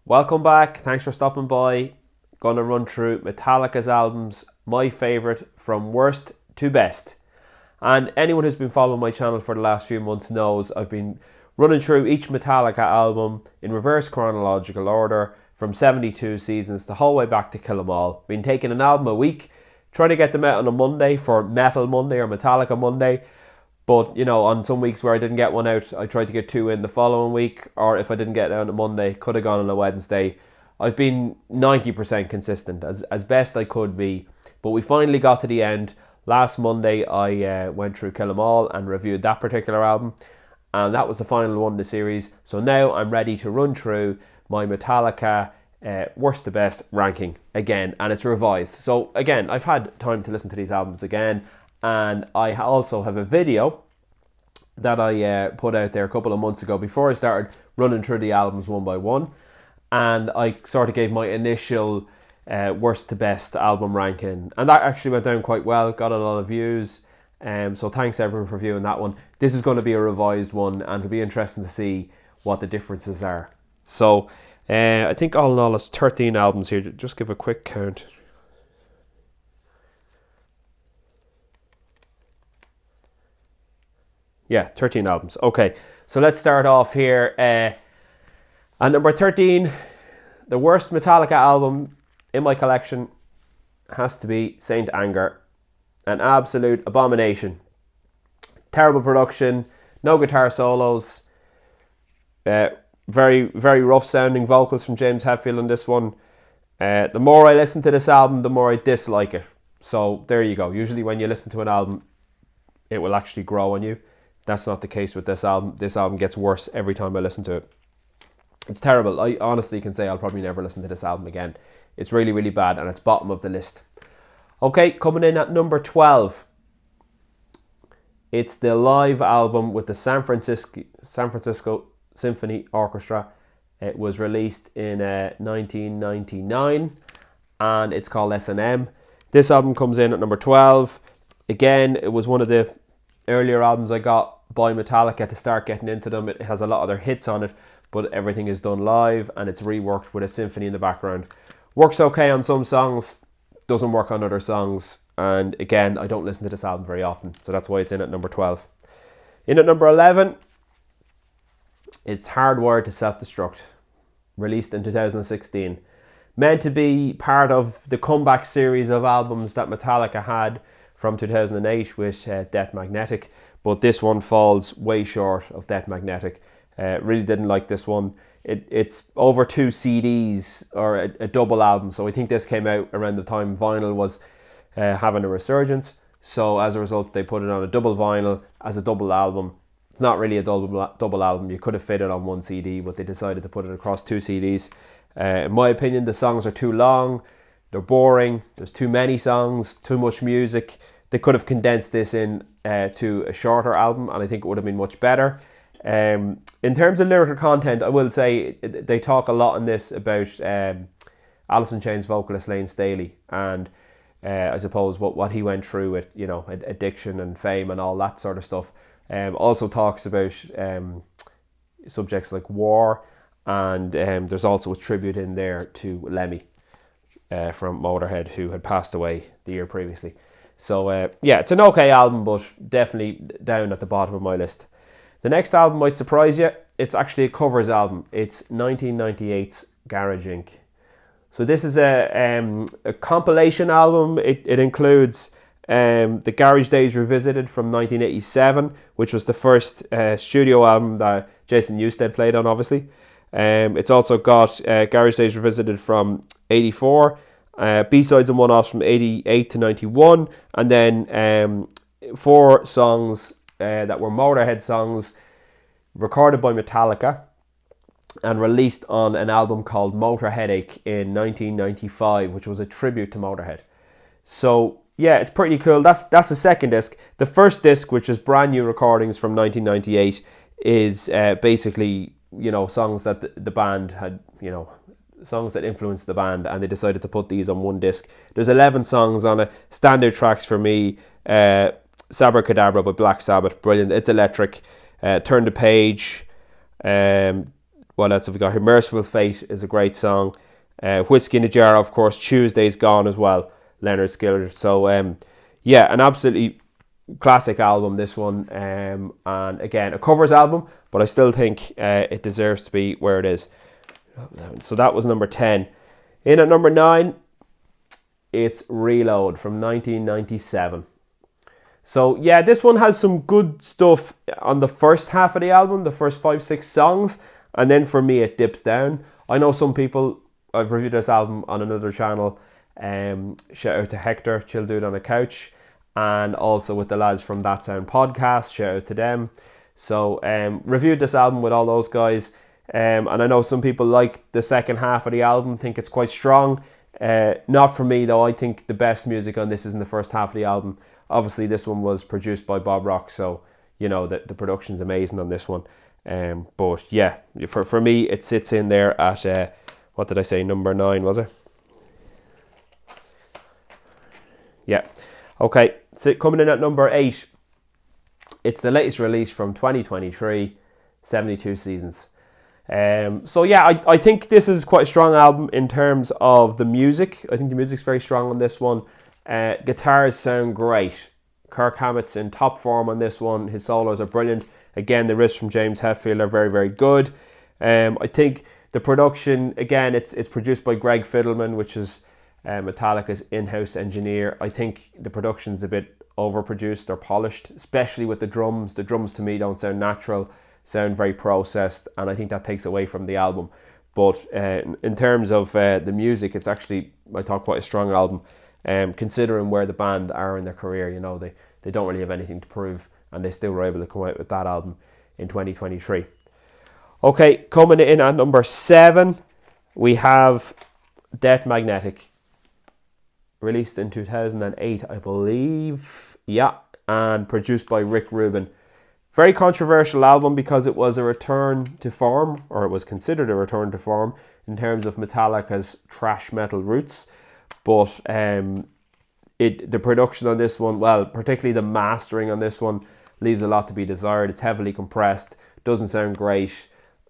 Welcome back. Thanks for stopping by. Gonna run through Metallica's albums, my favourite from worst to best. And anyone who's been following my channel for the last few months knows I've been running through each Metallica album in reverse chronological order from 72 seasons the whole way back to Kill 'Em All. Been taking an album a week, trying to get them out on a Monday for Metal Monday or Metallica Monday. But, on some weeks where I didn't get one out, I tried to get two in the following week. Or if I didn't get it on a Monday, could have gone on a Wednesday. I've been 90% consistent, as best I could be. But we finally got to the end. Last Monday, I went through Kill 'Em All and reviewed that particular album. And that was the final one in the series. So now I'm ready to run through my Metallica worst to best ranking again. And it's revised. So again, I've had time to listen to these albums again. And I also have a video that I put out there a couple of months ago before I started running through the albums one by one. And I sort of gave my initial worst to best album ranking. And that actually went down quite well, got a lot of views. So thanks everyone for viewing that one. This is going to be a revised one and it'll be interesting to see what the differences are. So I think all in all it's 13 albums here. Just give a quick count. Yeah, 13 albums. Okay, so let's start off here. At number 13, the worst Metallica album in my collection has to be Saint Anger. An absolute abomination. Terrible production, no guitar solos, very, very rough sounding vocals from James Hetfield on this one. The more I listen to this album, the more I dislike it. So there you go. Usually when you listen to an album, it will actually grow on you. That's not the case with this album. This album gets worse every time I listen to it. It's terrible. I honestly can say I'll probably never listen to this album again. It's really, really bad and it's bottom of the list. Okay, coming in at number 12. It's the live album with the San Francisco Symphony Orchestra. It was released in 1999 and it's called S&M. This album comes in at number 12. Again, it was one of the earlier albums I got by Metallica to start getting into them. It has a lot of their hits on it, but everything is done live and it's reworked with a symphony in the background. Works okay on some songs, doesn't work on other songs, and again, I don't listen to this album very often, so that's why it's in at number 12. In at number 11, it's Hardwired to Self-Destruct, released in 2016. Meant to be part of the comeback series of albums that Metallica had from 2008 with Death Magnetic, but this one falls way short of Death Magnetic. Really didn't like this one. It's over 2 CDs or a double album, so I think this came out around the time vinyl was having a resurgence, so as a result they put it on a double vinyl as a double album. It's not really a double album, you could have fit it on one CD, but they decided to put it across 2 CDs. In my opinion, the songs are too long, they're boring, there's too many songs, too much music. They could have condensed this in to a shorter album and I think it would have been much better. In terms of lyrical content, I will say they talk a lot in this about Alice in Chains vocalist Lane Staley and I suppose what he went through with addiction and fame and all that sort of stuff. Also talks about subjects like war, and there's also a tribute in there to Lemmy from Motorhead, who had passed away the year previously. So yeah, it's an okay album, but definitely down at the bottom of my list. The next album might surprise you. It's actually a covers album. It's 1998's Garage Inc. So this is a compilation album. It includes the Garage Days Revisited from 1987, which was the first studio album that Jason Newsted played on, obviously. It's also got Garage Days Revisited from 84, B-sides and one-offs from 88 to 91, and then 4 songs that were Motorhead songs recorded by Metallica and released on an album called Motor Headache in 1995, which was a tribute to Motorhead. So yeah, it's pretty cool. That's the second disc. The first disc, which is brand new recordings from 1998, is basically songs that the band had, songs that influenced the band, and they decided to put these on one disc. There's 11 songs on it. Standard tracks for me: Sabra Cadabra by Black Sabbath, brilliant. It's Electric. Turn the Page, What else have we got here? Merciful Fate is a great song. Whiskey in a Jar, of course. Tuesday's Gone as well. Leonard Skinner. So, yeah, an absolutely classic album, this one. And again, a covers album, but I still think it deserves to be where it is. So that was number 10. In at number 9, it's Reload from 1997. So yeah, this one has some good stuff on the first half of the album, the first 5-6 songs, and then for me it dips down. I know some people, I've reviewed this album on another channel, shout out to Hector, Chill Dude on a Couch, and also with the lads from That Sound Podcast, shout out to them. So reviewed this album with all those guys, and I know some people like the second half of the album, think it's quite strong. Not for me though. I think the best music on this is in the first half of the album. Obviously this one was produced by Bob Rock, so you know the production's amazing on this one. But yeah, for me it sits in there at what did I say, number 9 was it? Yeah. Okay, so coming in at number 8, it's the latest release from 2023, 72 Seasons. So yeah, I think this is quite a strong album in terms of the music. I think the music's very strong on this one. Guitars sound great. Kirk Hammett's in top form on this one. His solos are brilliant. Again, the riffs from James Hetfield are very, very good. I think the production, again, it's produced by Greg Fidelman, which is Metallica's in-house engineer. I think the production's a bit overproduced or polished, especially with the drums. The drums to me don't sound natural, sound very processed, and I think that takes away from the album. But in terms of the music, it's actually, I thought, quite a strong album. Considering where the band are in their career, you know, they don't really have anything to prove, and they still were able to come out with that album in 2023. Okay, coming in at number 7, we have Death Magnetic, released in 2008, I believe. Yeah, and produced by Rick Rubin. Very controversial album because it was a return to form, or it was considered a return to form in terms of Metallica's thrash metal roots. But the production on this one, well, particularly the mastering on this one, leaves a lot to be desired. It's heavily compressed, doesn't sound great.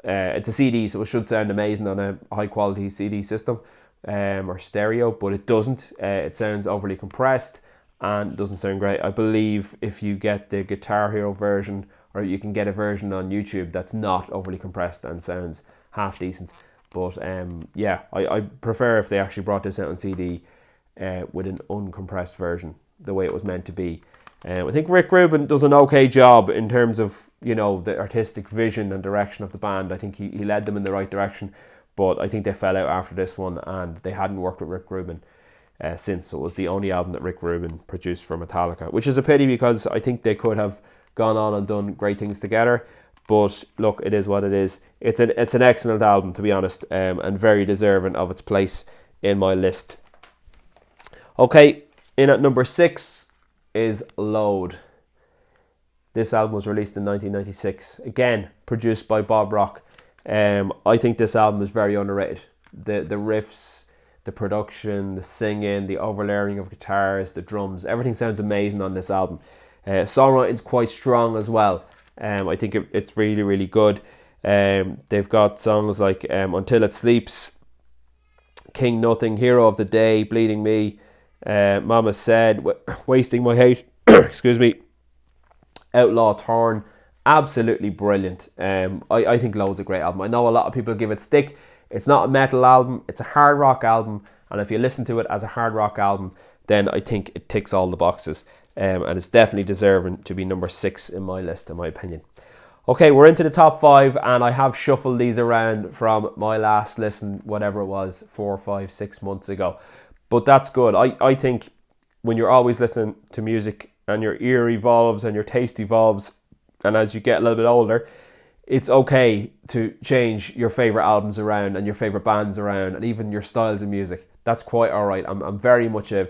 It's a CD, so it should sound amazing on a high quality CD system or stereo, but it doesn't. It sounds overly compressed and doesn't sound great. I believe if you get the Guitar Hero version, or you can get a version on YouTube that's not overly compressed and sounds half decent. But yeah, I prefer if they actually brought this out on CD with an uncompressed version, the way it was meant to be. I think Rick Rubin does an okay job in terms of, you know, the artistic vision and direction of the band. I think he led them in the right direction, but I think they fell out after this one, and they hadn't worked with Rick Rubin since. So it was the only album that Rick Rubin produced for Metallica, which is a pity because I think they could have gone on and done great things together. But look, it is what it is. It's an excellent album, to be honest, and very deserving of its place in my list. Okay, in at number 6 is Load. This album was released in 1996. Again, produced by Bob Rock. I think this album is very underrated. The riffs, the production, the singing, the overlaying of guitars, the drums, everything sounds amazing on this album. Songwriting's quite strong as well. I think it's really, really good. They've got songs like Until It Sleeps, King Nothing, Hero of the Day, Bleeding Me, Mama Said, Wasting My Hate, excuse me, Outlaw Torn. Absolutely brilliant. I think Load's a great album. I know a lot of people give it stick. It's not a metal album, it's a hard rock album, and if you listen to it as a hard rock album, then I think it ticks all the boxes. And it's definitely deserving to be number 6 in my list, in my opinion. Okay, we're into the top 5, and I have shuffled these around from my last listen, whatever it was, 4, 5, 6 months ago. But that's good. I think when you're always listening to music and your ear evolves and your taste evolves, and as you get a little bit older, it's okay to change your favourite albums around and your favourite bands around and even your styles of music. That's quite alright. I'm very much a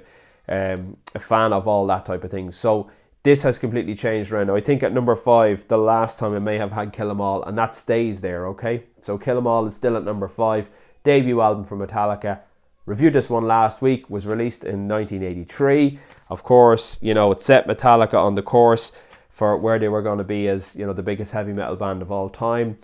fan of all that type of thing. So this has completely changed around now. I think at number 5, the last time I may have had Kill 'Em All, and that stays there, okay? So Kill 'Em All is still at number 5. Debut album from Metallica. Reviewed this one last week, was released in 1983. Of course, you know, it set Metallica on the course for where they were going to be as, you know, the biggest heavy metal band of all time.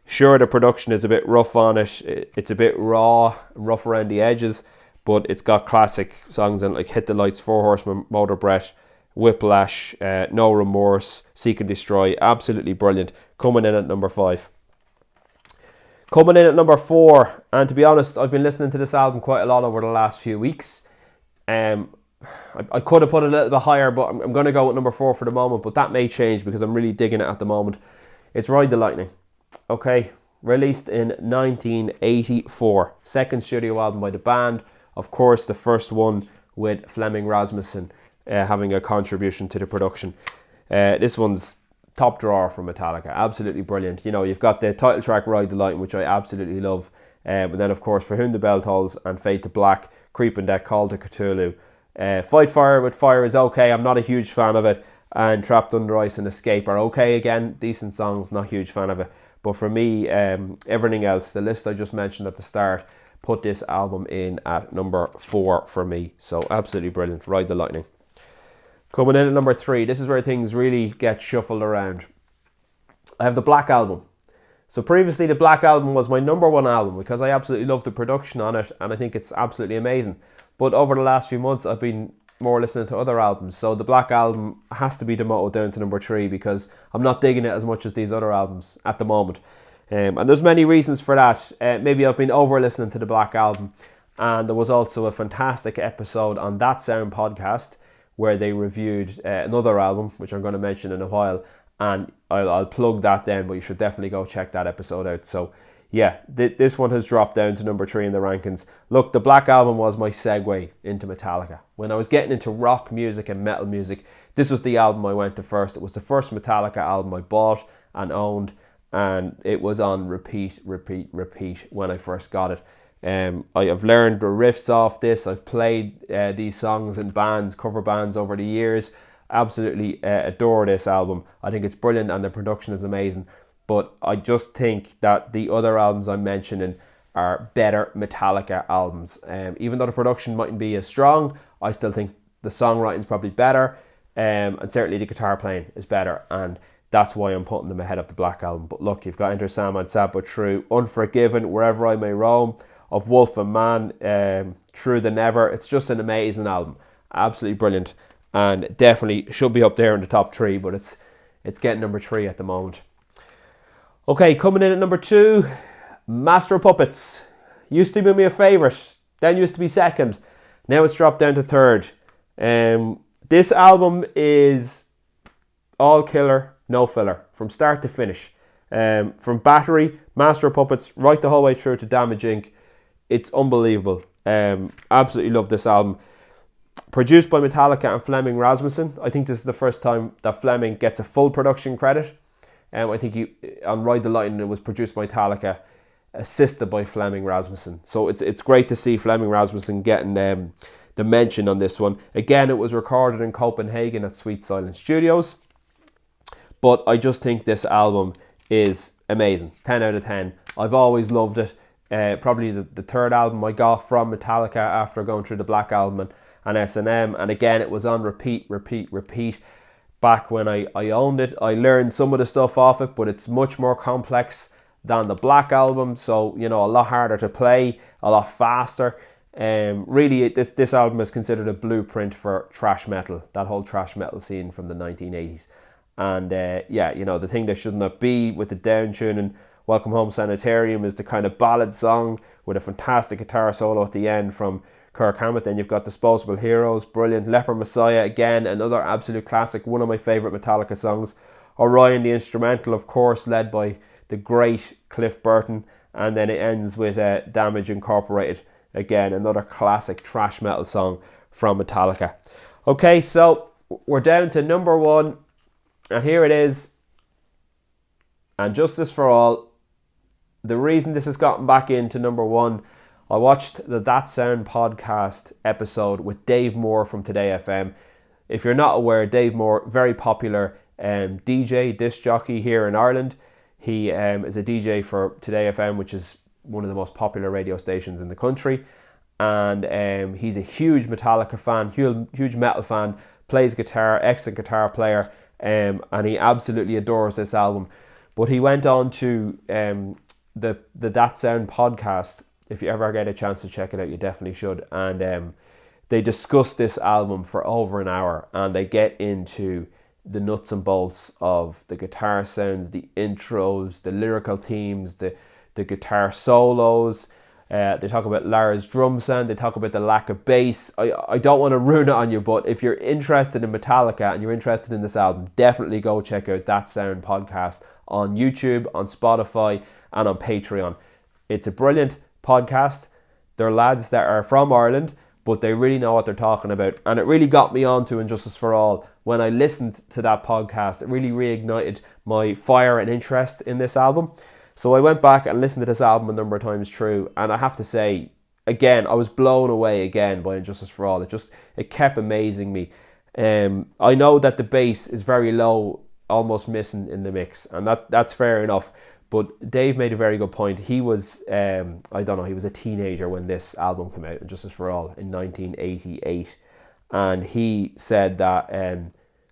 Sure, the production is a bit rough on it. It's a bit raw, rough around the edges, but it's got classic songs in like Hit the Lights, Four Horsemen, Motor Breath, Whiplash, No Remorse, Seek and Destroy. Absolutely brilliant. Coming in at number 5. Coming in at number 4, and to be honest, I've been listening to this album quite a lot over the last few weeks. I could have put it a little bit higher, but I'm going to go with number 4 for the moment, but that may change because I'm really digging it at the moment. It's Ride the Lightning. Okay, released in 1984. Second studio album by the band. Of course, the first one with Flemming Rasmussen having a contribution to the production. This one's top drawer from Metallica. Absolutely brilliant. You know, you've got the title track Ride the Lightning, which I absolutely love. And then, of course, For Whom the Bell Tolls and Fade to Black, Creeping Death, Call to Cthulhu. Fight Fire with Fire is okay. I'm not a huge fan of it. And Trapped Under Ice and Escape are okay again. Decent songs, not a huge fan of it. But for me, everything else, the list I just mentioned at the start, put this album in at number 4 for me. So absolutely brilliant. Ride the Lightning. Coming in at number 3, this is where things really get shuffled around. I have the Black Album. So previously the Black Album was my number 1 album because I absolutely love the production on it and I think it's absolutely amazing. But over the last few months I've been more listening to other albums. So the Black Album has to be demoted down to number 3 because I'm not digging it as much as these other albums at the moment. And there's many reasons for that. Maybe I've been over listening to the Black Album, and there was also a fantastic episode on That Sound podcast where they reviewed another album, which I'm going to mention in a while, and I'll plug that then, but you should definitely go check that episode out. So yeah, this one has dropped down to number 3 in the rankings. Look, the Black Album was my segue into Metallica. When I was getting into rock music and metal music, this was the album I went to first. It was the first Metallica album I bought and owned, and it was on repeat when I first got it. I have learned the riffs off this. I've played these songs in bands, cover bands over the years. Absolutely adore this album. I think it's brilliant and the production is amazing. But I just think that the other albums I'm mentioning are better Metallica albums. Even though the production mightn't be as strong, I still think the songwriting's probably better. And certainly the guitar playing is better. And that's why I'm putting them ahead of the Black Album. But look, you've got Enter Sandman, Sad But True, Unforgiven, Wherever I May Roam, Of Wolf and Man, True Than Never. It's just an amazing album. Absolutely brilliant. And definitely should be up there in the top 3, but it's getting number 3 at the moment. Okay, coming in at number 2, Master of Puppets. Used to be my favourite, then used to be second. Now it's dropped down to 3rd. This album is all killer, no filler, from start to finish. From Battery, Master of Puppets, right the whole way through to Damage Inc. It's unbelievable. Absolutely love this album. Produced by Metallica and Flemming Rasmussen. I think this is the first time that Flemming gets a full production credit. I think on Ride the Lightning it was produced by Metallica, assisted by Flemming Rasmussen. So it's great to see Flemming Rasmussen getting the mention on this one. Again, it was recorded in Copenhagen at Sweet Silence Studios. But I just think this album is amazing. 10 out of 10. I've always loved it. Probably the 3rd album I got from Metallica after going through the Black Album and S&M. And again, it was on repeat. Back when I owned it, I learned some of the stuff off it, but it's much more complex than the Black Album, so you know, a lot harder to play, a lot faster. Really, this album is considered a blueprint for thrash metal, that whole thrash metal scene from the 1980s. And yeah, you know, the thing that should not be with the down tuning. Welcome Home Sanitarium is the kind of ballad song with a fantastic guitar solo at the end from Kirk Hammett. Then you've got Disposable Heroes, brilliant. Leper Messiah, again, another absolute classic, one of my favourite Metallica songs. Orion, the instrumental, of course, led by the great Cliff Burton. And then it ends with Damage Incorporated, again, another classic thrash metal song from Metallica. Okay, so we're down to number 1, and here it is. And Justice for All. The reason this has gotten back into number 1, I watched the That Sound podcast episode with Dave Moore from Today FM. If you're not aware, Dave Moore, very popular DJ, disc jockey here in Ireland. He is a DJ for Today FM, which is one of the most popular radio stations in the country. And he's a huge Metallica fan, huge metal fan, plays guitar, excellent guitar player, and he absolutely adores this album. But he went on to the That Sound podcast. If you ever get a chance to check it out, you definitely should. And they discuss this album for over an hour, and they get into the nuts and bolts of the guitar sounds, the intros, the lyrical themes, the guitar solos. They talk about Lara's drum sound. They talk about the lack of bass. I don't want to ruin it on you, but if you're interested in Metallica and you're interested in this album, definitely go check out That Sound podcast on YouTube, on Spotify, and on Patreon. It's a brilliant podcast. They're lads that are from Ireland, but they really know what they're talking about. And it really got me onto Injustice for All. When I listened to that podcast, it really reignited my fire and interest in this album. So I went back and listened to this album a number of times through, and I have to say, again, I was blown away again by Injustice for All. It kept amazing me. I know that the bass is very low, almost missing in the mix, and that's fair enough. But Dave made a very good point. He was, he was a teenager when this album came out, Injustice for All, in 1988. And he said that,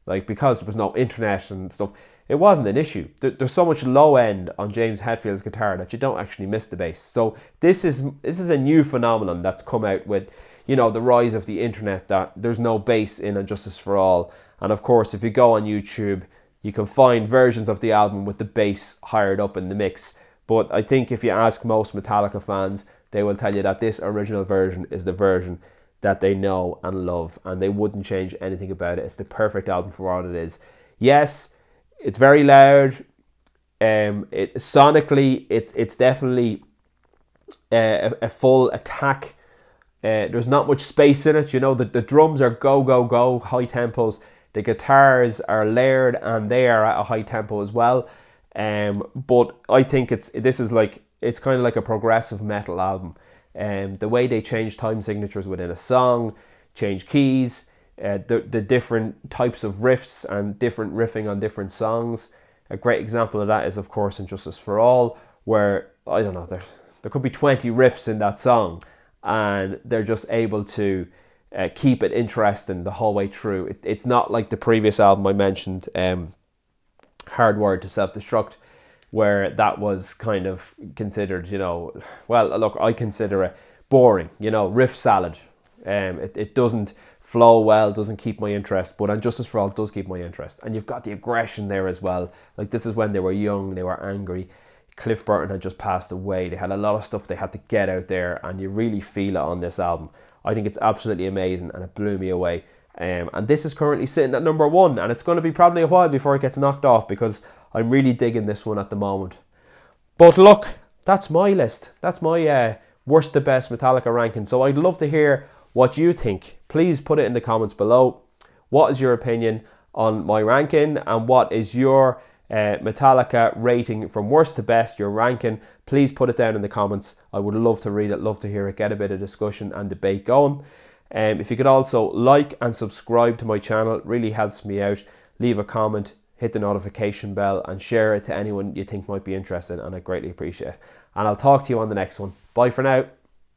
because there was no internet and stuff, it wasn't an issue. There's so much low end on James Hetfield's guitar that you don't actually miss the bass. So this is a new phenomenon that's come out with, the rise of the internet, that there's no bass in Injustice for All. And of course, if you go on YouTube, you can find versions of the album with the bass hired up in the mix. But I think if you ask most Metallica fans, they will tell you that this original version is the version that they know and love, and they wouldn't change anything about it. It's the perfect album for what it is. Yes, it's very loud. Sonically, it's definitely a full attack. There's not much space in it. The drums are go, go, go, high tempos. The guitars are layered and they are at a high tempo as well. But I think it's kind of like a progressive metal album. The way they change time signatures within a song, change keys, the different types of riffs and different riffing on different songs. A great example of that is, of course, Injustice for All, where, I don't know, there could be 20 riffs in that song, and they're just able to keep it interesting the whole way through. It's not like the previous album I mentioned, Hardwired to Self-Destruct, where that was kind of considered, I consider it boring, riff salad. It doesn't flow well, doesn't keep my interest, but Injustice for All does keep my interest. And you've got the aggression there as well. Like, this is when they were young, they were angry. Cliff Burton had just passed away. They had a lot of stuff they had to get out there, and you really feel it on this album. I think it's absolutely amazing, and it blew me away. And this is currently sitting at number 1, and it's going to be probably a while before it gets knocked off, because I'm really digging this one at the moment. But look, that's my list. That's my worst to best Metallica ranking. So I'd love to hear what you think. Please put it in the comments below. What is your opinion on my ranking, and what is your Metallica rating from worst to best, your ranking? Please put it down in the comments. I would love to read it, love to hear it, get a bit of discussion and debate going. If you could also like and subscribe to my channel, it really helps me out. Leave a comment, hit the notification bell, and share it to anyone you think might be interested, and I greatly appreciate it. And I'll talk to you on the next one. Bye for now.